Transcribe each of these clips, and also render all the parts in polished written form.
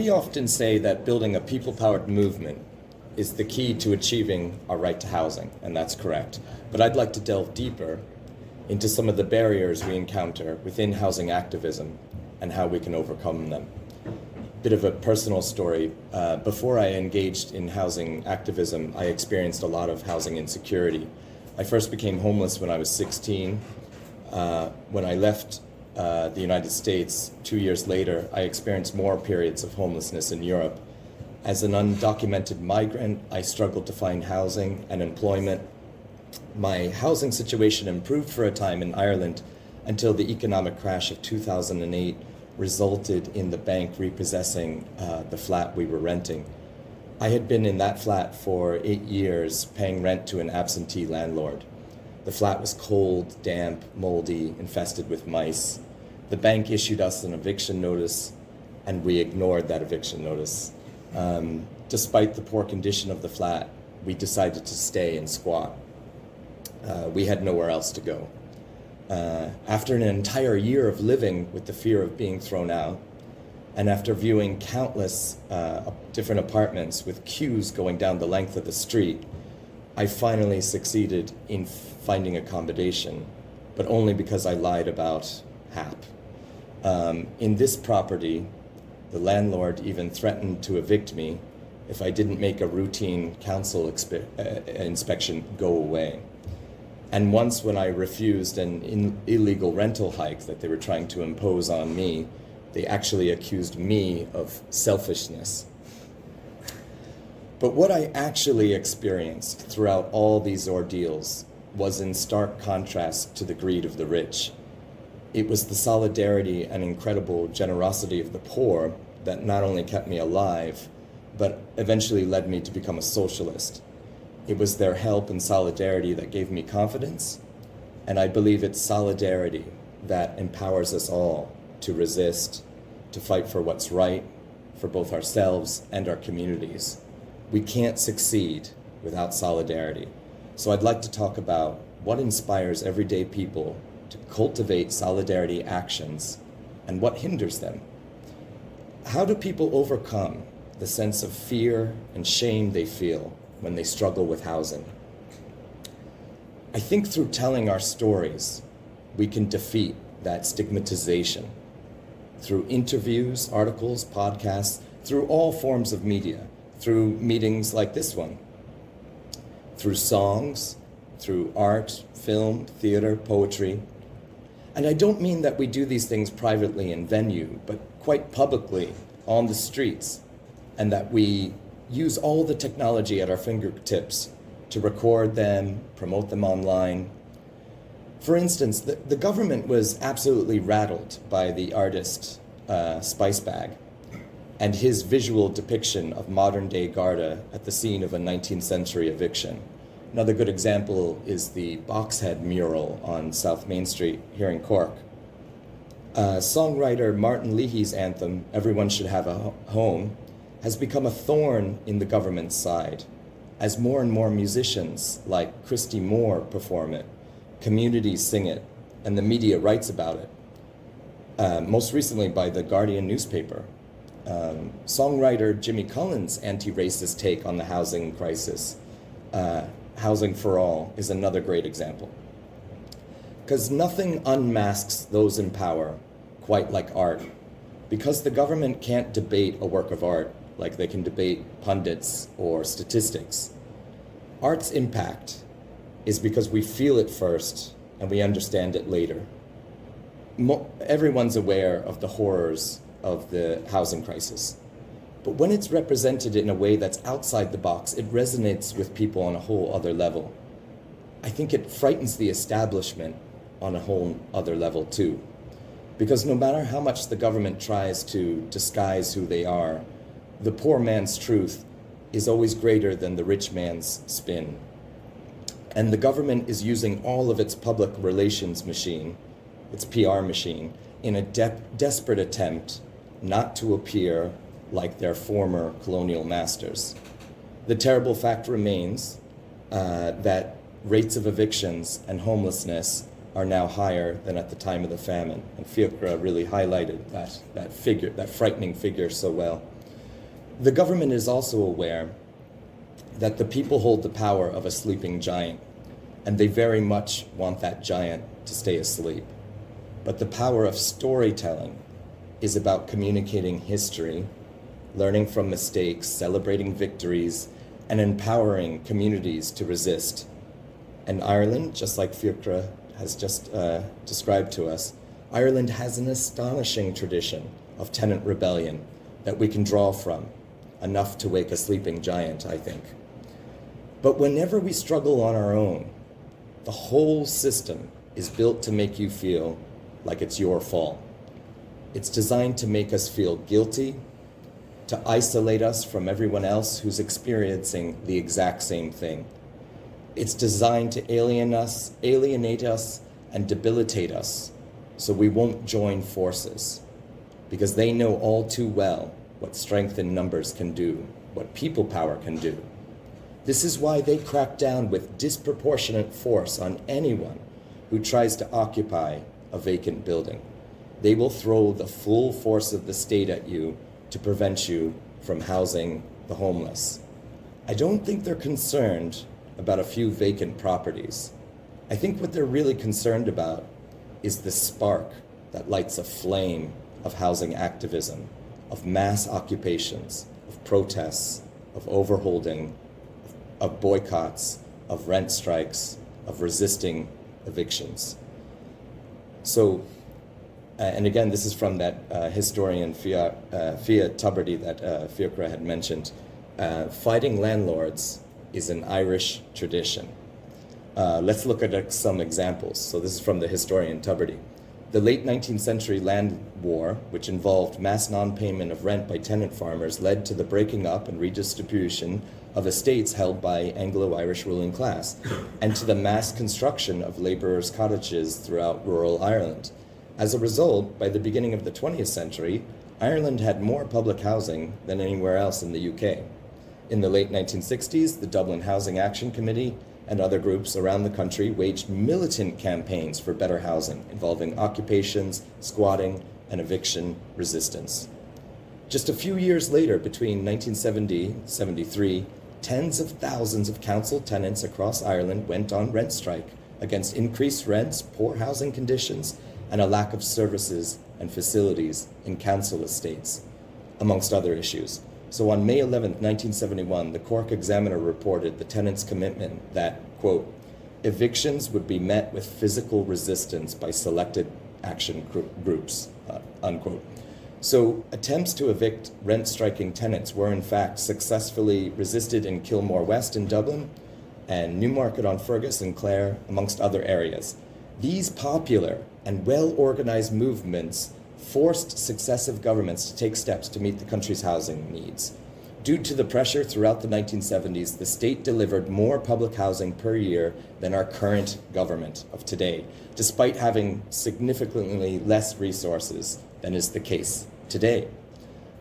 We often say that building a people-powered movement is the key to achieving our right to housing, and that's correct. But I'd like to delve deeper into some of the barriers we encounter within housing activism and how we can overcome them. Bit of a personal story. Before I engaged in housing activism, I experienced a lot of housing insecurity. I first became homeless when I was 16. When I left the United States 2 years later, I experienced more periods of homelessness in Europe. As an undocumented migrant, I struggled to find housing and employment. My housing situation improved for a time in Ireland until the economic crash of 2008 resulted in the bank repossessing the flat we were renting. I had been in that flat for 8 years, paying rent to an absentee landlord. The flat was cold, damp, moldy, infested with mice. The bank issued us an eviction notice, and we ignored that eviction notice. Despite the poor condition of the flat, we decided to stay and squat. We had nowhere else to go. After an entire year of living with the fear of being thrown out, and after viewing countless different apartments with queues going down the length of the street, I finally succeeded in finding accommodation, but only because I lied about HAP. In this property, the landlord even threatened to evict me if I didn't make a routine council inspection go away. And once when I refused an illegal rental hike that they were trying to impose on me, they actually accused me of selfishness. But what I actually experienced throughout all these ordeals was in stark contrast to the greed of the rich. It was the solidarity and incredible generosity of the poor that not only kept me alive, but eventually led me to become a socialist. It was their help and solidarity that gave me confidence, and I believe it's solidarity that empowers us all to resist, to fight for what's right, for both ourselves and our communities. We can't succeed without solidarity. So I'd like to talk about what inspires everyday people to cultivate solidarity actions and what hinders them. How do people overcome the sense of fear and shame they feel when they struggle with housing? I think through telling our stories, we can defeat that stigmatization. Through interviews, articles, podcasts, through all forms of media, through meetings like this one, through songs, through art, film, theater, poetry. And I don't mean that we do these things privately in venue, but quite publicly on the streets, and that we use all the technology at our fingertips to record them, promote them online. For instance, the government was absolutely rattled by the artist Spicebag and his visual depiction of modern-day Garda at the scene of a 19th century eviction. Another good example is the Boxhead mural on South Main Street here in Cork. Songwriter Martin Leahy's anthem, "Everyone Should Have a Home," has become a thorn in the government's side as more and more musicians like Christy Moore perform it, communities sing it, and the media writes about it, most recently by the Guardian newspaper. Songwriter Jimmy Cullen's anti-racist take on the housing crisis, Housing for All, is another great example. Because nothing unmasks those in power quite like art. Because the government can't debate a work of art like they can debate pundits or statistics. Art's impact is because we feel it first and we understand it later. Everyone's aware of the horrors of the housing crisis. But when it's represented in a way that's outside the box, it resonates with people on a whole other level. I think it frightens the establishment on a whole other level too. Because no matter how much the government tries to disguise who they are, the poor man's truth is always greater than the rich man's spin. And the government is using all of its public relations machine, its PR machine, in a desperate attempt not to appear like their former colonial masters. The terrible fact remains that rates of evictions and homelessness are now higher than at the time of the famine. And Fiocra really highlighted that figure, that frightening figure so well. The government is also aware that the people hold the power of a sleeping giant, and they very much want that giant to stay asleep. But the power of storytelling is about communicating history, learning from mistakes, celebrating victories, and empowering communities to resist. And Ireland, just like Fiachra has just described to us, Ireland has an astonishing tradition of tenant rebellion that we can draw from, enough to wake a sleeping giant, I think. But whenever we struggle on our own, the whole system is built to make you feel like it's your fault. It's designed to make us feel guilty, to isolate us from everyone else who's experiencing the exact same thing. It's designed to alienate us and debilitate us so we won't join forces, because they know all too well what strength in numbers can do, what people power can do. This is why they crack down with disproportionate force on anyone who tries to occupy a vacant building. They will throw the full force of the state at you to prevent you from housing the homeless. I don't think they're concerned about a few vacant properties. I think what they're really concerned about is the spark that lights a flame of housing activism, of mass occupations, of protests, of overholding, of boycotts, of rent strikes, of resisting evictions. So, and again, this is from that historian Fia Tuberty that Fiachra had mentioned. Fighting landlords is an Irish tradition. Let's look at some examples. So this is from the historian Tuberty. The late 19th century land war, which involved mass non-payment of rent by tenant farmers, led to the breaking up and redistribution of estates held by Anglo-Irish ruling class, and to the mass construction of laborers' cottages throughout rural Ireland. As a result, by the beginning of the 20th century, Ireland had more public housing than anywhere else in the UK. In the late 1960s, the Dublin Housing Action Committee and other groups around the country waged militant campaigns for better housing, involving occupations, squatting, and eviction resistance. Just a few years later, between 1970 and 73, tens of thousands of council tenants across Ireland went on rent strike against increased rents, poor housing conditions, and a lack of services and facilities in council estates, amongst other issues. So on May 11, 1971, the Cork Examiner reported the tenants' commitment that, quote, evictions would be met with physical resistance by selected action groups, unquote. So attempts to evict rent-striking tenants were in fact successfully resisted in Kilmore West in Dublin and Newmarket-on-Fergus and Clare, amongst other areas. These popular and well-organized movements forced successive governments to take steps to meet the country's housing needs. Due to the pressure throughout the 1970s, the state delivered more public housing per year than our current government of today, despite having significantly less resources than is the case today.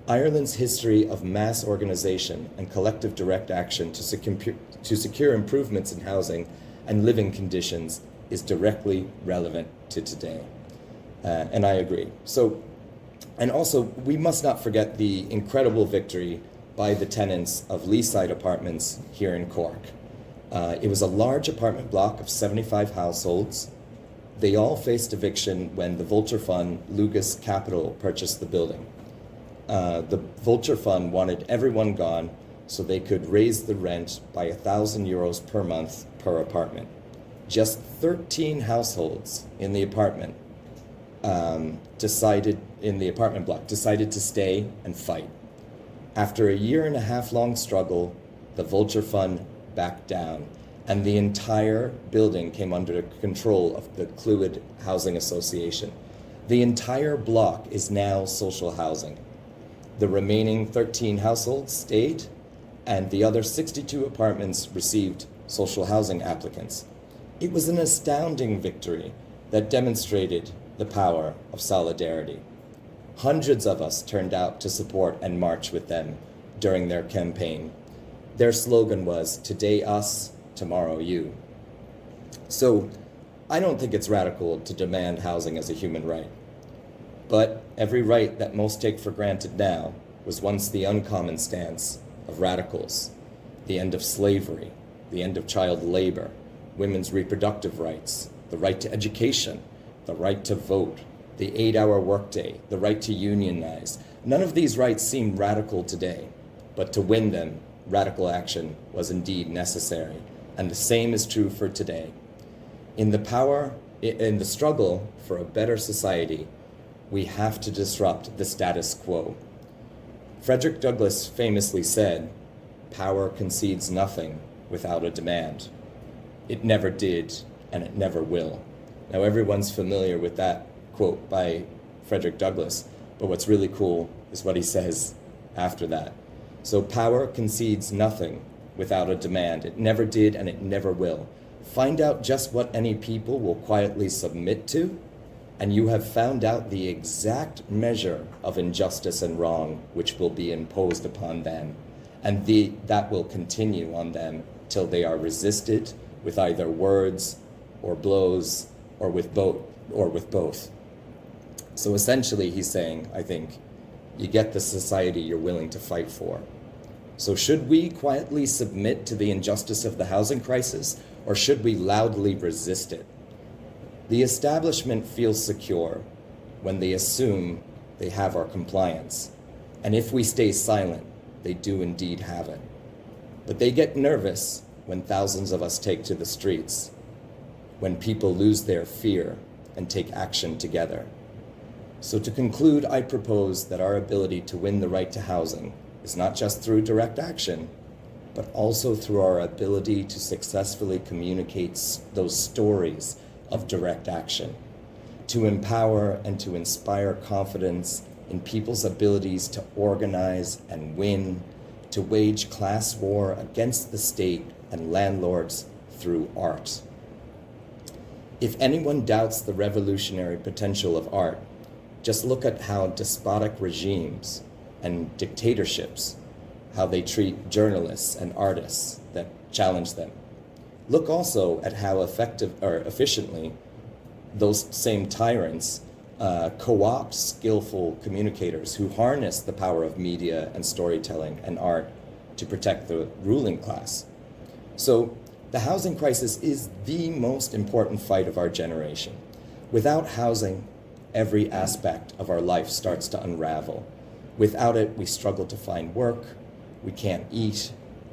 Ireland's history of mass organization and collective direct action to secure improvements in housing and living conditions is directly relevant to today. And I agree. So, and also, we must not forget the incredible victory by the tenants of Leaside Apartments here in Cork. It was a large apartment block of 75 households. They all faced eviction when the Vulture Fund, Lugas Capital, purchased the building. The Vulture Fund wanted everyone gone so they could raise the rent by €1,000 per month per apartment. Just 13 households in the apartment decided to stay and fight. After a 1.5-year-long struggle, the Vulture Fund backed down, and the entire building came under control of the Clwyd Housing Association. The entire block is now social housing. The remaining 13 households stayed, and the other 62 apartments received social housing applicants. It was an astounding victory that demonstrated the power of solidarity. Hundreds of us turned out to support and march with them during their campaign. Their slogan was, "Today us, tomorrow you." So I don't think it's radical to demand housing as a human right. But every right that most take for granted now was once the uncommon stance of radicals. The end of slavery, the end of child labor, women's reproductive rights, the right to education, the right to vote, the 8-hour workday, the right to unionize. None of these rights seem radical today, but to win them, radical action was indeed necessary. And the same is true for today. In the struggle for a better society, we have to disrupt the status quo. Frederick Douglass famously said, "Power concedes nothing without a demand." It never did, and it never will. Now, everyone's familiar with that quote by Frederick Douglass, but what's really cool is what he says after that. So power concedes nothing without a demand. It never did, and it never will. Find out just what any people will quietly submit to, and you have found out the exact measure of injustice and wrong which will be imposed upon them, and that will continue on them till they are resisted with either words or blows or with both. So essentially he's saying, I think, you get the society you're willing to fight for. So should we quietly submit to the injustice of the housing crisis, or should we loudly resist it? The establishment feels secure when they assume they have our compliance. And if we stay silent, they do indeed have it. But they get nervous when thousands of us take to the streets, when people lose their fear and take action together. So to conclude, I propose that our ability to win the right to housing is not just through direct action, but also through our ability to successfully communicate those stories of direct action, to empower and to inspire confidence in people's abilities to organize and win, to wage class war against the state and landlords through art. If anyone doubts the revolutionary potential of art, just look at how despotic regimes and dictatorships, how they treat journalists and artists that challenge them. Look also at how efficiently those same tyrants co-opt skillful communicators who harness the power of media and storytelling and art to protect the ruling class. So the housing crisis is the most important fight of our generation. Without housing, every aspect of our life starts to unravel. Without it, we struggle to find work, we can't eat,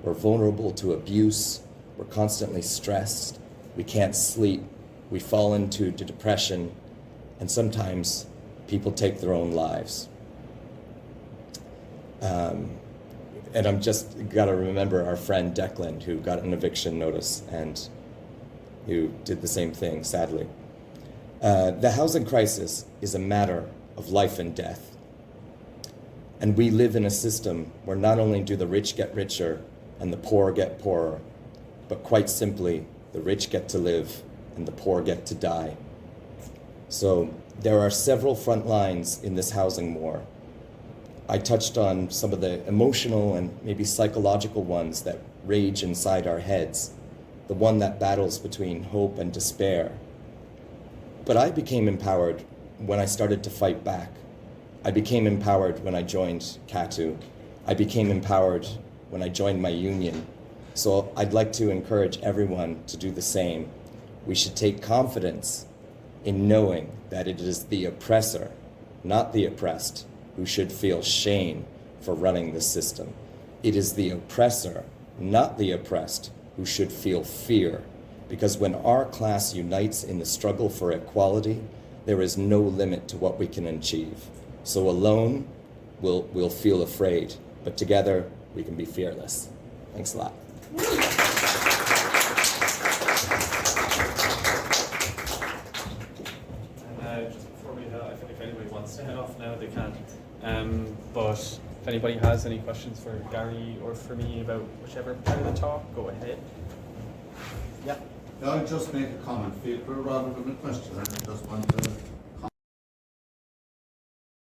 we're vulnerable to abuse, we're constantly stressed, we can't sleep, we fall into depression, and sometimes people take their own lives. And I'm just gotta remember our friend Declan, who got an eviction notice and who did the same thing, sadly. The housing crisis is a matter of life and death. And we live in a system where not only do the rich get richer and the poor get poorer, but quite simply, the rich get to live and the poor get to die. So there are several front lines in this housing war. I touched on some of the emotional and maybe psychological ones that rage inside our heads, the one that battles between hope and despair. But I became empowered when I started to fight back. I became empowered when I joined CATU. I became empowered when I joined my union. So I'd like to encourage everyone to do the same. We should take confidence in knowing that it is the oppressor, not the oppressed, who should feel shame for running the system. It is the oppressor, not the oppressed, who should feel fear. Because when our class unites in the struggle for equality, there is no limit to what we can achieve. So alone, we'll feel afraid, but together, we can be fearless. Thanks a lot. Just before we head off, if anybody wants to head off now, they can. But if anybody has any questions for Gary or for me about whichever part of the talk, go ahead. Yeah. I'll just make a comment rather than a question. I just want to